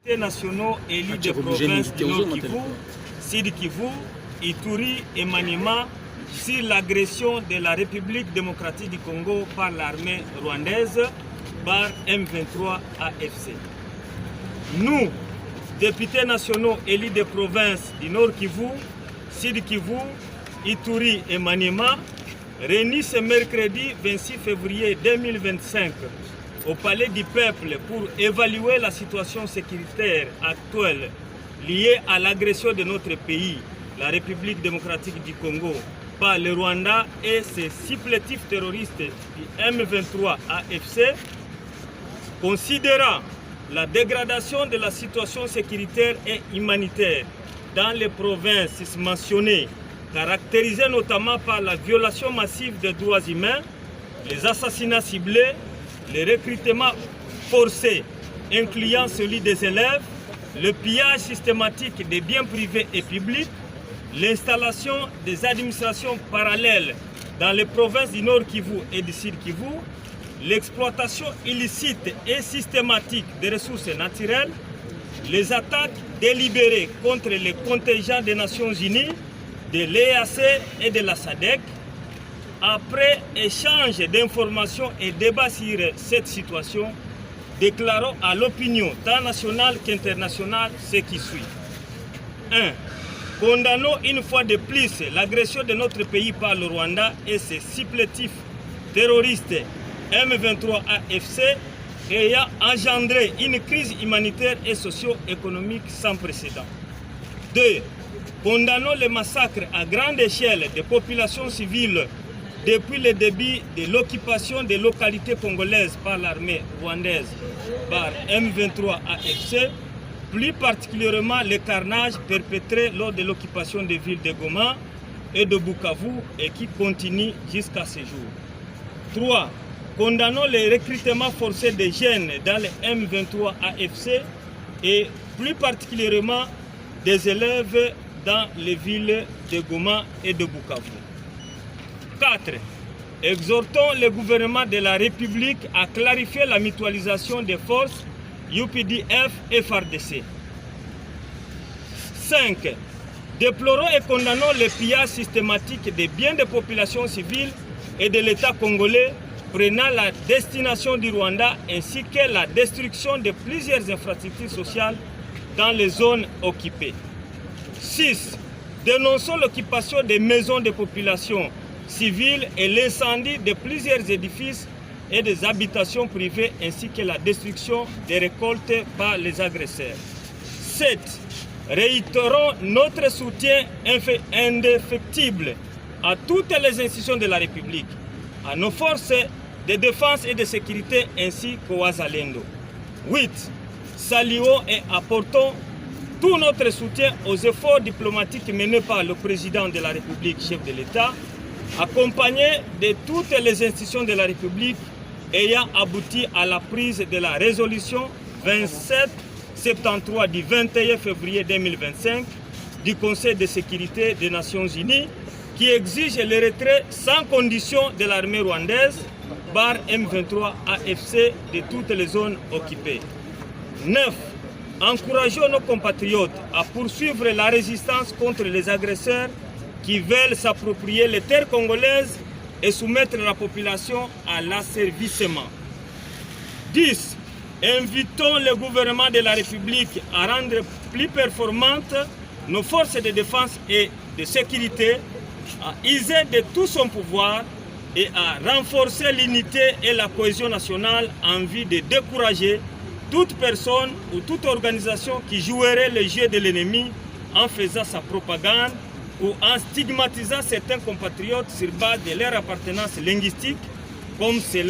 Nationaux élus des provinces du Nord Kivu, Sud Kivu, Ituri et Maniema sur l'agression de la République démocratique du Congo par l'armée rwandaise par M23 AFC. Nous, députés nationaux élus des provinces du Nord Kivu, Sud Kivu, Ituri et Maniema, réunis ce mercredi 26 février 2025 au Palais du Peuple pour évaluer la situation sécuritaire actuelle liée à l'agression de notre pays, la République démocratique du Congo, par le Rwanda et ses supplétifs terroristes du M23 AFC, considérant la dégradation de la situation sécuritaire et humanitaire dans les provinces mentionnées, caractérisées notamment par la violation massive des droits humains, les assassinats ciblés, les recrutements forcés, incluant celui des élèves, le pillage systématique des biens privés et publics, l'installation des administrations parallèles dans les provinces du Nord Kivu et du Sud Kivu, l'exploitation illicite et systématique des ressources naturelles, les attaques délibérées contre les contingents des Nations Unies, de l'EAC et de la SADC. Après échange d'informations et débat sur cette situation, déclarons à l'opinion tant nationale qu'internationale ce qui suit. 1. Condamnons une fois de plus l'agression de notre pays par le Rwanda et ses supplétifs terroristes M23 AFC ayant engendré une crise humanitaire et socio-économique sans précédent. 2. Condamnons le massacre à grande échelle des populations civiles depuis le début de l'occupation des localités congolaises par l'armée rwandaise par M23 AFC, plus particulièrement les carnages perpétrés lors de l'occupation des villes de Goma et de Bukavu et qui continuent jusqu'à ce jour. 3. Condamnons les recrutements forcés des jeunes dans les M23 AFC et plus particulièrement des élèves dans les villes de Goma et de Bukavu. 4. Exhortons le gouvernement de la République à clarifier la mutualisation des forces UPDF et FARDC. 5. Déplorons et condamnons le pillage systématique des biens des populations civiles et de l'État congolais prenant la destination du Rwanda ainsi que la destruction de plusieurs infrastructures sociales dans les zones occupées. 6. Dénonçons l'occupation des maisons des populations civiles et l'incendie de plusieurs édifices et des habitations privées ainsi que la destruction des récoltes par les agresseurs. 7. Réitérons notre soutien indéfectible à toutes les institutions de la République, à nos forces de défense et de sécurité ainsi qu'aux Wazalendo. 8. Saluons et apportons tout notre soutien aux efforts diplomatiques menés par le président de la République, chef de l'État, accompagné de toutes les institutions de la République ayant abouti à la prise de la résolution 2773 du 21 février 2025 du Conseil de sécurité des Nations Unies qui exige le retrait sans condition de l'armée rwandaise par M23 AFC de toutes les zones occupées. 9. Encourageons nos compatriotes à poursuivre la résistance contre les agresseurs qui veulent s'approprier les terres congolaises et soumettre la population à l'asservissement. 10. Invitons le gouvernement de la République à rendre plus performantes nos forces de défense et de sécurité, à user de tout son pouvoir et à renforcer l'unité et la cohésion nationale en vue de décourager toute personne ou toute organisation qui jouerait le jeu de l'ennemi en faisant sa propagande ou en stigmatisant certains compatriotes sur base de leur appartenance linguistique, comme c'est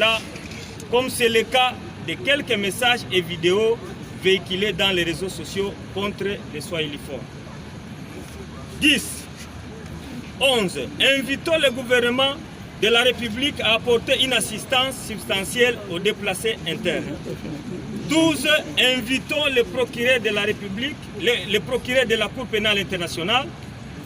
le cas de quelques messages et vidéos véhiculés dans les réseaux sociaux contre les Swahiliphones. 10. 11. Invitons le gouvernement de la République à apporter une assistance substantielle aux déplacés internes. 12. Invitons le procureur de la République, le procureur de la Cour pénale internationale,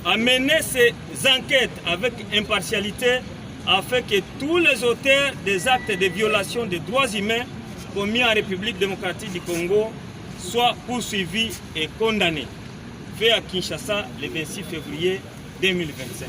à mener ces enquêtes avec impartialité afin que tous les auteurs des actes de violation des droits humains commis en République démocratique du Congo soit poursuivi et condamné. Fait à Kinshasa le 26 février 2025.